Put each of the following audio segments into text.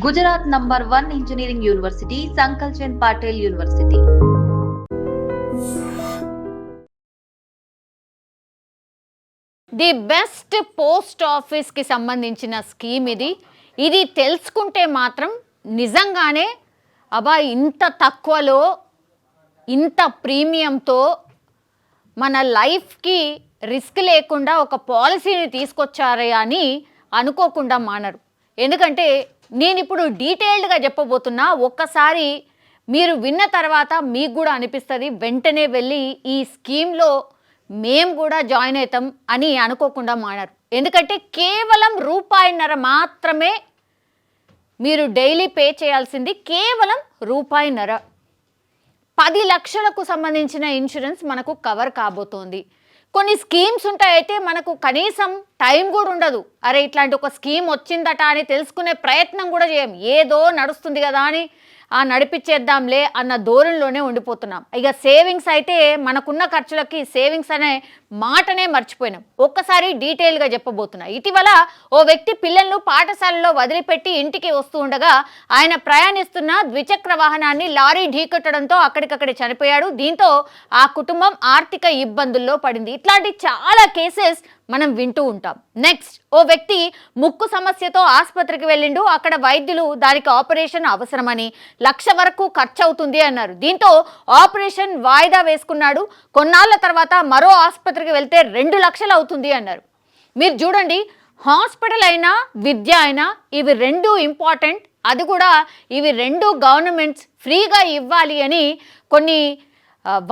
Gujarat number 1 engineering university Sankalchand Patel university. The best post ఆఫీస్కి సంబంధించిన scheme ఇది తెలుసుకుంటే మాత్రం నిజంగానే అబ్బా ఇంత తక్కువలో ఇంత ప్రీమియంతో మన లైఫ్కి రిస్క్ లేకుండా ఒక పాలసీని తీసుకొచ్చారే అని అనుకోకుండా మానరు. ఎందుకంటే నేను ఇప్పుడు డీటెయిల్డ్గా చెప్పబోతున్నా. ఒక్కసారి మీరు విన్న తర్వాత మీకు కూడా అనిపిస్తుంది వెంటనే వెళ్ళి ఈ స్కీమ్లో మేము కూడా జాయిన్ అవుతాం అని అనుకోకుండా మానరు. ఎందుకంటే కేవలం ₹1.5 మాత్రమే మీరు డైలీ పే చేయాల్సింది. కేవలం ₹1.5. 10 లక్షలకు సంబంధించిన ఇన్సూరెన్స్ మనకు కవర్ కాబోతోంది. కొన్ని స్కీమ్స్ ఉంటాయితే మనకు కనీసం టైం కూడా ఉండదు. అరే ఇట్లాంటి ఒక స్కీమ్ వచ్చిందట అని తెలుసుకునే ప్రయత్నం కూడా చేయం. ఏదో నడుస్తుంది కదా అని నడిపించేద్దాంలే అన్న ధోరణిలోనే ఉండిపోతున్నాం. ఇక సేవింగ్స్ అయితే మనకున్న ఖర్చులకి సేవింగ్స్ అనే మాటనే మర్చిపోయినాం. ఒక్కసారి డీటెయిల్గా చెప్పబోతున్నా. ఇటీవల ఓ వ్యక్తి పిల్లలను పాఠశాలలో వదిలిపెట్టి ఇంటికి వస్తూ ఉండగా ఆయన ప్రయాణిస్తున్న ద్విచక్ర వాహనాన్ని లారీ ఢీకొట్టడంతో అక్కడికక్కడే చనిపోయాడు. దీంతో ఆ కుటుంబం ఆర్థిక ఇబ్బందుల్లో పడింది. ఇట్లాంటి చాలా కేసెస్ మనం వింటూ ఉంటాం. నెక్స్ట్, ఓ వ్యక్తి ముక్కు సమస్యతో ఆసుపత్రికి వెళ్ళిండు. అక్కడ వైద్యులు దానికి ఆపరేషన్ అవసరమని ₹1,00,000 వరకు ఖర్చు అవుతుంది అన్నారు. దీంతో ఆపరేషన్ వాయిదా వేసుకున్నాడు. కొన్నాళ్ళ తర్వాత మరో ఆసుపత్రికి వెళ్తే ₹2,00,000 అవుతుంది అన్నారు. మీరు చూడండి, హాస్పిటల్ అయినా విద్య అయినా ఇవి రెండు ఇంపార్టెంట్. అది కూడా ఇవి రెండు గవర్నమెంట్స్ ఫ్రీగా ఇవ్వాలి అని కొన్ని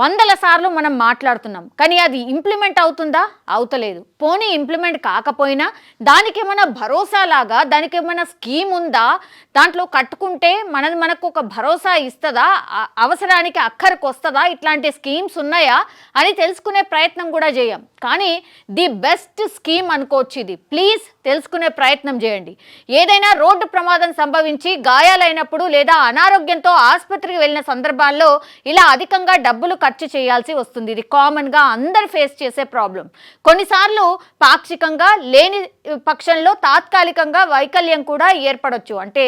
వందల సార్లు మనం మాట్లాడుతున్నాం. కానీ అది ఇంప్లిమెంట్ అవుతుందా? అవుతలేదు. పోనీ ఇంప్లిమెంట్ కాకపోయినా దానికి ఏమైనా భరోసా లాగా దానికి ఏమైనా స్కీమ్ ఉందా? దాంట్లో కట్టుకుంటే మనకు ఒక భరోసా ఇస్తుందా? అవసరానికి అక్కరికి వస్తుందా? ఇట్లాంటి స్కీమ్స్ ఉన్నాయా అని తెలుసుకునే ప్రయత్నం కూడా చేయం. కానీ ది బెస్ట్ స్కీమ్ అనుకోవచ్చు ఇది. ప్లీజ్ తెలుసుకునే ప్రయత్నం చేయండి. ఏదైనా రోడ్డు ప్రమాదం సంభవించి గాయాలైనప్పుడు లేదా అనారోగ్యంతో ఆసుపత్రికి వెళ్ళిన సందర్భాల్లో ఇలా అధికంగా డబ్బులు ఖర్చు చేయాల్సి వస్తుంది. ఇది కామన్గా అందరు ఫేస్ చేసే ప్రాబ్లం. కొన్నిసార్లు పాక్షికంగా, లేని పక్షంలో తాత్కాలికంగా వైకల్యం కూడా ఏర్పడవచ్చు. అంటే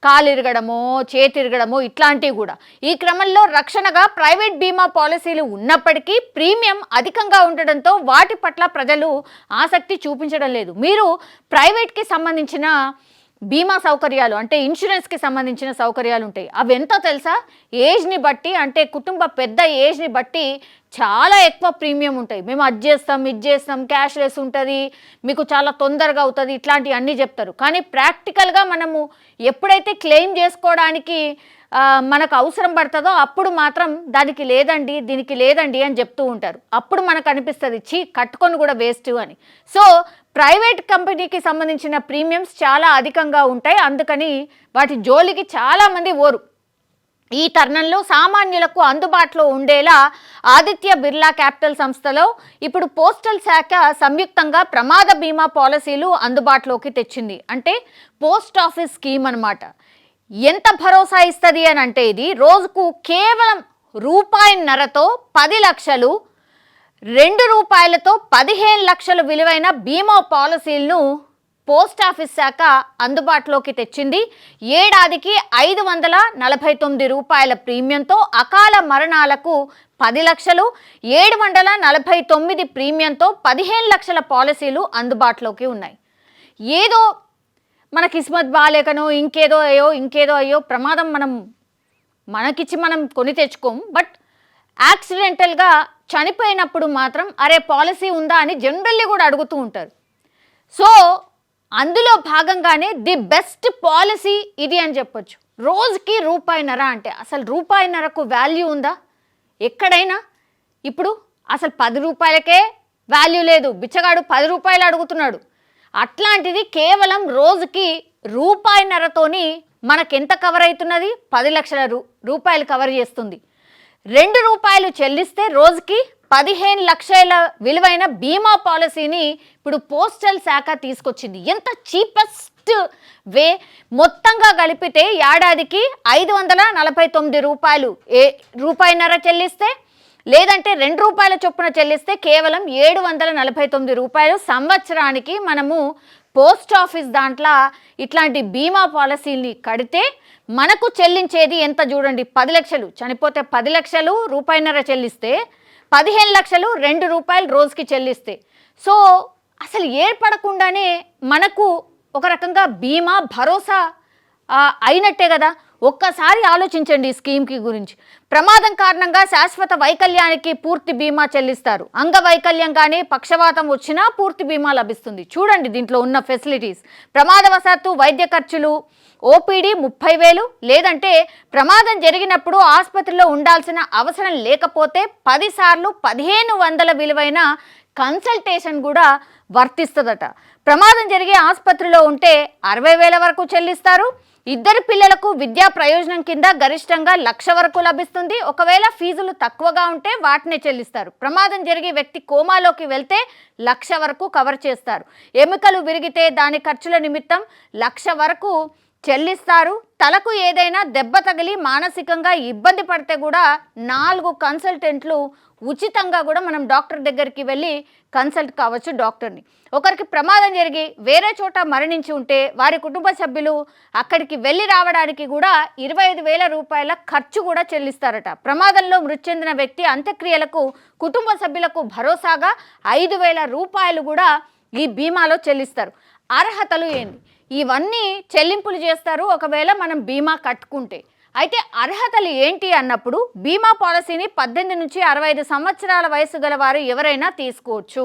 కాలు ఇరగడమో చేతి ఇరగడమో ఇట్లాంటివి కూడా. ఈ క్రమంలో రక్షణగా ప్రైవేట్ బీమా పాలసీలు ఉన్నప్పటికీ ప్రీమియం అధికంగా ఉండడంతో వాటి పట్ల ప్రజలు ఆసక్తి చూపించడం లేదు. మీరు ప్రైవేట్కి సంబంధించిన బీమా సౌకర్యాలు అంటే ఇన్సూరెన్స్కి సంబంధించిన సౌకర్యాలు ఉంటాయి. అవి ఎంతో తెలుసా? ఏజ్ని బట్టి, అంటే కుటుంబ పెద్ద ఏజ్ని బట్టి చాలా ఎక్కువ ప్రీమియం ఉంటాయి. మేము అది చేస్తాం, ఇది చేస్తాం, క్యాష్లెస్ ఉంటుంది, మీకు చాలా తొందరగా అవుతుంది, ఇట్లాంటివి అన్నీ చెప్తారు. కానీ ప్రాక్టికల్గా మనము ఎప్పుడైతే క్లెయిమ్ చేసుకోవడానికి మనకు అవసరం పడుతుందో అప్పుడు మాత్రం దానికి లేదండి, దీనికి లేదండి అని చెప్తూ ఉంటారు. అప్పుడు మనకు అనిపిస్తుంది కట్టుకొని కూడా వేస్ట్ అని. సో ప్రైవేట్ కంపెనీకి సంబంధించిన ప్రీమియమ్స్ చాలా అధికంగా ఉంటాయి. అందుకని వాటి జోలికి చాలామంది ఓరు. ఈ తరుణంలో సామాన్యులకు అందుబాటులో ఉండేలా ఆదిత్య బిర్లా క్యాపిటల్ సంస్థలో ఇప్పుడు పోస్టల్ శాఖ సంయుక్తంగా ప్రమాద బీమా పాలసీలు అందుబాటులోకి తెచ్చింది. అంటే పోస్ట్ ఆఫీస్ స్కీమ్ అన్నమాట. ఎంత భరోసా ఇస్తుంది అని అంటే ఇది రోజుకు కేవలం ₹1.5తో 10 లక్షలు, ₹2తో 15 లక్షలు విలువైన బీమా పాలసీలను పోస్ట్ ఆఫీస్ శాఖ అందుబాటులోకి తెచ్చింది. ఏడాదికి ₹549 ప్రీమియంతో అకాల మరణాలకు 10 లక్షలు, 749 ప్రీమియంతో 15 లక్షల పాలసీలు అందుబాటులోకి ఉన్నాయి. ఏదో మన కిస్మత్ బాలేకనో ఇంకేదో అయ్యో ప్రమాదం మనకిచ్చి మనం కొని తెచ్చుకోము. బట్ యాక్సిడెంటల్గా చనిపోయినప్పుడు మాత్రం అరే పాలసీ ఉందా అని జనరల్లీ కూడా అడుగుతూ ఉంటారు. సో అందులో భాగంగానే ది బెస్ట్ పాలసీ ఇది అని చెప్పొచ్చు. రోజుకి ₹1.5 అంటే అసలు ₹1.5కు వాల్యూ ఉందా ఎక్కడైనా? ఇప్పుడు అసలు ₹10కే వాల్యూ లేదు. బిచ్చగాడు ₹10 అడుగుతున్నాడు. అట్లాంటిది కేవలం రోజుకి ₹1.5తోని మనకెంత కవర్ అవుతున్నది? 10 లక్షల రూపాయలు కవర్ చేస్తుంది. ₹2 చెల్లిస్తే రోజుకి 15 లక్షల విలువైన బీమా పాలసీని ఇప్పుడు పోస్టల్ శాఖ తీసుకొచ్చింది. ఎంత చీపెస్ట్ వే! మొత్తంగా కలిపితే ఏడాదికి ₹549 ₹1.5 చెల్లిస్తే లేదంటే ₹2 చొప్పున చెల్లిస్తే కేవలం ₹749 సంవత్సరానికి మనము పోస్ట్ ఆఫీస్ దాంట్లో ఇట్లాంటి బీమా పాలసీని కడితే మనకు చెల్లించేది ఎంత చూడండి, 10 లక్షలు చనిపోతే 10 లక్షలు రూపాయిన్నర చెల్లిస్తే 15 లక్షలు ₹2 రోజుకి చెల్లిస్తే, సో అసలు ఏర్పడకుండానే మనకు ఒక రకంగా బీమా భరోసా అయినట్టే కదా. ఒక్కసారి ఆలోచించండి ఈ స్కీమ్కి గురించి. ప్రమాదం కారణంగా శాశ్వత వైకల్యానికి పూర్తి బీమా చెల్లిస్తారు. అంగవైకల్యం కానీ పక్షవాతం వచ్చినా పూర్తి బీమా లభిస్తుంది. చూడండి దీంట్లో ఉన్న ఫెసిలిటీస్. ప్రమాదవశాత్తు వైద్య ఖర్చులు ఓపీడీ 30,000, లేదంటే ప్రమాదం జరిగినప్పుడు ఆసుపత్రిలో ఉండాల్సిన అవసరం లేకపోతే 10 సార్లు 1,500 విలువైన కన్సల్టేషన్ కూడా వర్తిస్తుందట. ప్రమాదం జరిగే ఆసుపత్రిలో ఉంటే 60,000 వరకు చెల్లిస్తారు. 2 పిల్లలకు విద్యా ప్రయోజనం కింద గరిష్టంగా 1,00,000 వరకు లభిస్తుంది. ఒకవేళ ఫీజులు తక్కువగా ఉంటే వాటినే చెల్లిస్తారు. ప్రమాదం జరిగే వ్యక్తి కోమాలోకి వెళ్తే 1,00,000 వరకు కవర్ చేస్తారు. ఎముకలు విరిగితే దాని ఖర్చుల నిమిత్తం 1,00,000 వరకు చెల్లిస్తారు. తలకు ఏదైనా దెబ్బ తగిలి మానసికంగా ఇబ్బంది పడితే కూడా 4 కన్సల్టెంట్లు ఉచితంగా కూడా మనం డాక్టర్ దగ్గరికి వెళ్ళి కన్సల్ట్ కావచ్చు డాక్టర్ని. ఒకరికి ప్రమాదం జరిగి వేరే చోట మరణించి ఉంటే వారి కుటుంబ సభ్యులు అక్కడికి వెళ్ళి రావడానికి కూడా 25,000 రూపాయల ఖర్చు కూడా చెల్లిస్తారట. ప్రమాదంలో మృతి చెందిన వ్యక్తి అంత్యక్రియలకు కుటుంబ సభ్యులకు భరోసాగా 5,000 రూపాయలు కూడా ఈ బీమాలో చెల్లిస్తారు. అర్హతలు ఏంది? ఇవన్నీ చెల్లింపులు చేస్తారు ఒకవేళ మనం బీమా కట్టుకుంటే. అయితే అర్హతలు ఏంటి అన్నప్పుడు బీమా పాలసీని 18 నుంచి 65 సంవత్సరాల వయసు గల వారు ఎవరైనా తీసుకోవచ్చు.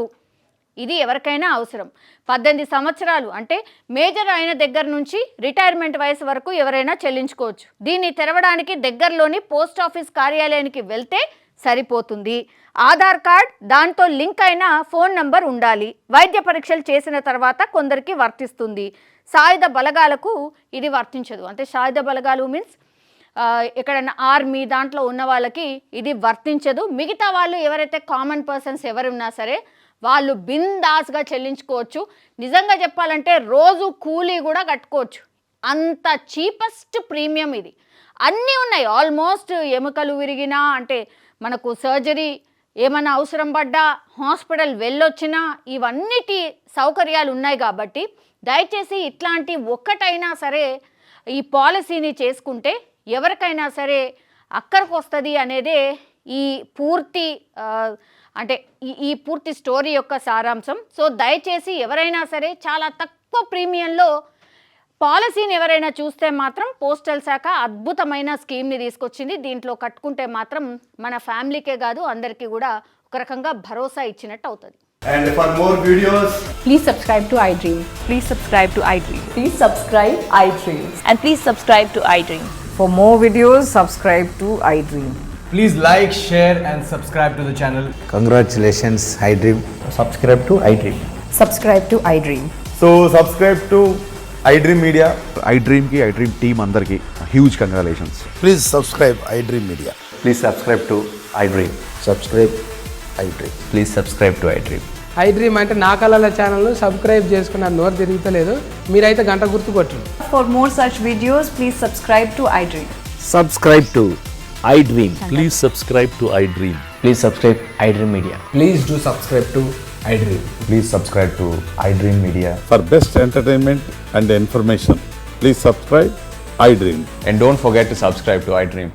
ఇది ఎవరికైనా అవసరం. 18 సంవత్సరాలు అంటే మేజర్ అయిన దగ్గర నుంచి రిటైర్మెంట్ వయసు వరకు ఎవరైనా చెల్లించుకోవచ్చు. దీన్ని తెరవడానికి దగ్గరలోని పోస్ట్ ఆఫీస్ కార్యాలయానికి వెళ్తే సరిపోతుంది. ఆధార్ కార్డ్, దాంతో లింక్ అయిన ఫోన్ నంబర్ ఉండాలి. వైద్య పరీక్షలు చేసిన తర్వాత కొందరికి వర్తిస్తుంది. సాయుధ బలగాలకు ఇది వర్తించదు. అంటే సాయుధ బలగాలు మీన్స్ ఎక్కడైనా ఆర్మీ దాంట్లో ఉన్న వాళ్ళకి ఇది వర్తించదు. మిగతా వాళ్ళు ఎవరైతే కామన్ పర్సన్స్ ఎవరున్నా సరే వాళ్ళు బిందాస్గా చెల్లించుకోవచ్చు. నిజంగా చెప్పాలంటే రోజు కూలీ కూడా కట్టుకోవచ్చు. అంత చీపెస్ట్ ప్రీమియం ఇది. అన్నీ ఉన్నాయి ఆల్మోస్ట్. ఎముకలు విరిగినా అంటే మనకు సర్జరీ ఏమైనా అవసరం పడ్డా హాస్పిటల్ వెళ్ళొచ్చినా ఇవన్నిటి సౌకర్యాలు ఉన్నాయి. కాబట్టి దయచేసి ఇట్లాంటి ఒక్కటైనా సరే ఈ పాలసీని చేసుకుంటే ఎవరికైనా సరే అక్కడికి వస్తుంది అనేదే ఈ పూర్తి అంటే ఈ పూర్తి స్టోరీ యొక్క సారాంశం. సో దయచేసి ఎవరైనా సరే చాలా తక్కువ ప్రీమియంలో పాలసీని ఎవరైనా చూస్తే మాత్రం పోస్టల్ శాఖ అద్భుతమైన స్కీమ్ని తీసుకొచ్చింది. దీంట్లో కట్టుకుంటే మాత్రం మన ఫ్యామిలీకే కాదు అందరికీ కూడా ఒక రకంగా భరోసా ఇచ్చినట్టు అవుతుంది. And for more videos, Please subscribe to iDream. Please subscribe to iDream. Please subscribe iDream. And please subscribe to iDream. For more videos, subscribe to iDream. please like, share and subscribe to the channel. Congratulations, iDream. Subscribe to iDream. Subscribe to iDream. So subscribe to iDream Media. iDream ki iDream team andarki huge congratulations. Please subscribe iDream Media. Please subscribe to iDream. Subscribe iDream. Please subscribe to iDream. iDream అంటే నా కళల ఛానల్ను subscribe చేసుకున్న నోరు తిరుగుతలేదు. మీరైతే గంట గుర్తు కొట్టండి. For more such videos, please subscribe to iDream. Subscribe to iDream. Please subscribe to iDream. Please subscribe iDream Media. Please do subscribe to iDream. Please subscribe to iDream Media. For best entertainment and information, please subscribe iDream. And don't forget to subscribe to iDream.